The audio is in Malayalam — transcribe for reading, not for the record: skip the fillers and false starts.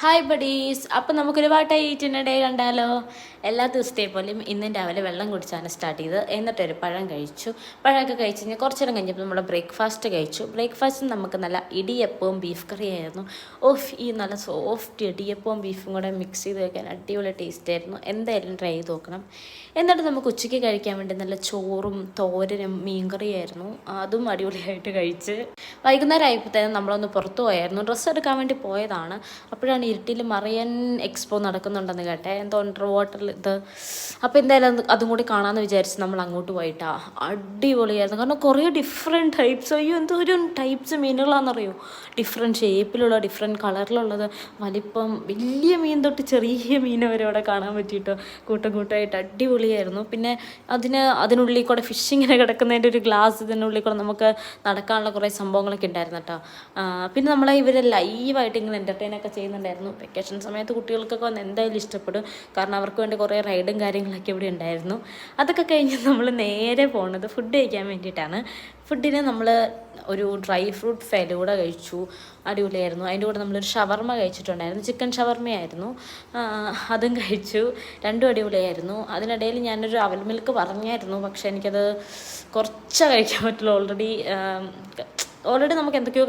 Hi buddies. അപ്പം നമുക്കൊരു വാട്ടായിട്ടിൻ്റെ ഡേ കണ്ടാലോ. എല്ലാ ദിവസത്തെയും പോലെയും ഇന്നും രാവിലെ വെള്ളം കുടിച്ചാണ് സ്റ്റാർട്ട് ചെയ്തത്. എന്നിട്ടൊരു പഴം കഴിച്ചു. പഴമൊക്കെ കഴിച്ച് കഴിഞ്ഞാൽ കുറച്ച് നേരം കഴിഞ്ഞപ്പോൾ നമ്മൾ ബ്രേക്ക്ഫാസ്റ്റ് കഴിച്ചു. ബ്രേക്ക്ഫാസ്റ്റിന് നമുക്ക് നല്ല ഇടിയപ്പവും ബീഫ് കറിയായിരുന്നു. ഈ നല്ല സോഫ്റ്റ് ഇടിയപ്പവും ബീഫും കൂടെ മിക്സ് ചെയ്ത് വയ്ക്കാൻ അടിപൊളി ടേസ്റ്റ് ആയിരുന്നു. എന്തായാലും ട്രൈ ചെയ്ത് നോക്കണം. എന്നിട്ട് നമുക്ക് ഉച്ചയ്ക്ക് കഴിക്കാൻ വേണ്ടി നല്ല ചോറും തോരനും മീൻകറിയായിരുന്നു. അതും അടിപൊളിയായിട്ട് കഴിച്ച് വൈകുന്നേരം ആയപ്പോഴത്തേനും നമ്മളൊന്ന് പുറത്തു പോയായിരുന്നു. ഡ്രസ്സ് എടുക്കാൻ വേണ്ടി പോയതാണ്. അപ്പോഴാണ് ഇരുട്ടിൽ മറിയൻ എക്സ്പോ നടക്കുന്നുണ്ടെന്ന് കേട്ടെ, എന്തോ അണ്ടർ വാട്ടറിൽ ഇത്. അപ്പോൾ എന്തായാലും അതും കൂടി കാണാമെന്ന് വിചാരിച്ച് നമ്മൾ അങ്ങോട്ട് പോയിട്ടാ. അടിപൊളിയായിരുന്നു. കാരണം കുറേ ഡിഫറെൻറ്റ് ടൈപ്സ്, എന്തോരം ടൈപ്സ് മീനുകളാണെന്നറിയോ. ഡിഫറെൻറ്റ് ഷേപ്പിലുള്ള, ഡിഫറെൻറ്റ് കളറിലുള്ളത്, വലിപ്പം വലിയ മീൻ തൊട്ട് ചെറിയ മീൻ വരെ അവിടെ കാണാൻ പറ്റിയിട്ടോ. കൂട്ടമായിട്ട് അടിപൊളിയായിരുന്നു. പിന്നെ അതിനുള്ളിൽ കൂടെ ഫിഷിങ്ങിനെ കിടക്കുന്നതിൻ്റെ ഒരു ഗ്ലാസ്, ഇതിനുള്ളിൽ കൂടെ നമുക്ക് നടക്കാനുള്ള കുറേ സംഭവങ്ങളൊക്കെ ഉണ്ടായിരുന്നു കേട്ടോ. പിന്നെ നമ്മളെ ഇവർ ലൈവായിട്ട് ഇങ്ങനെ എൻ്റർടൈനൊക്കെ ചെയ്യുന്നുണ്ടായിരുന്നു. വെക്കേഷൻ സമയത്ത് കുട്ടികൾക്കൊക്കെ വന്ന് എന്തായാലും ഇഷ്ടപ്പെടും. കാരണം അവർക്ക് വേണ്ടി കുറേ റൈഡും കാര്യങ്ങളൊക്കെ ഇവിടെ ഉണ്ടായിരുന്നു. അതൊക്കെ കഴിഞ്ഞ് നമ്മൾ നേരെ പോകുന്നത് ഫുഡ് കഴിക്കാൻ വേണ്ടിയിട്ടാണ്. ഫുഡിന് നമ്മൾ ഒരു ഡ്രൈ ഫ്രൂട്ട് ഫെലൂഡ കഴിച്ചു. അടിപൊളിയായിരുന്നു. അതിൻ്റെ കൂടെ നമ്മളൊരു ഷവർമ കഴിച്ചിട്ടുണ്ടായിരുന്നു. ചിക്കൻ ഷവർമയായിരുന്നു. അതും കഴിച്ചു. രണ്ടും അടിപൊളിയായിരുന്നു. അതിനിടയിൽ ഞാനൊരു അവൽ മിൽക്ക് പറഞ്ഞായിരുന്നു, പക്ഷേ എനിക്കത് കുറച്ചേ കഴിക്കാൻ പറ്റുള്ളൂ. ഓൾറെഡി നമുക്ക് എന്തൊക്കെയോ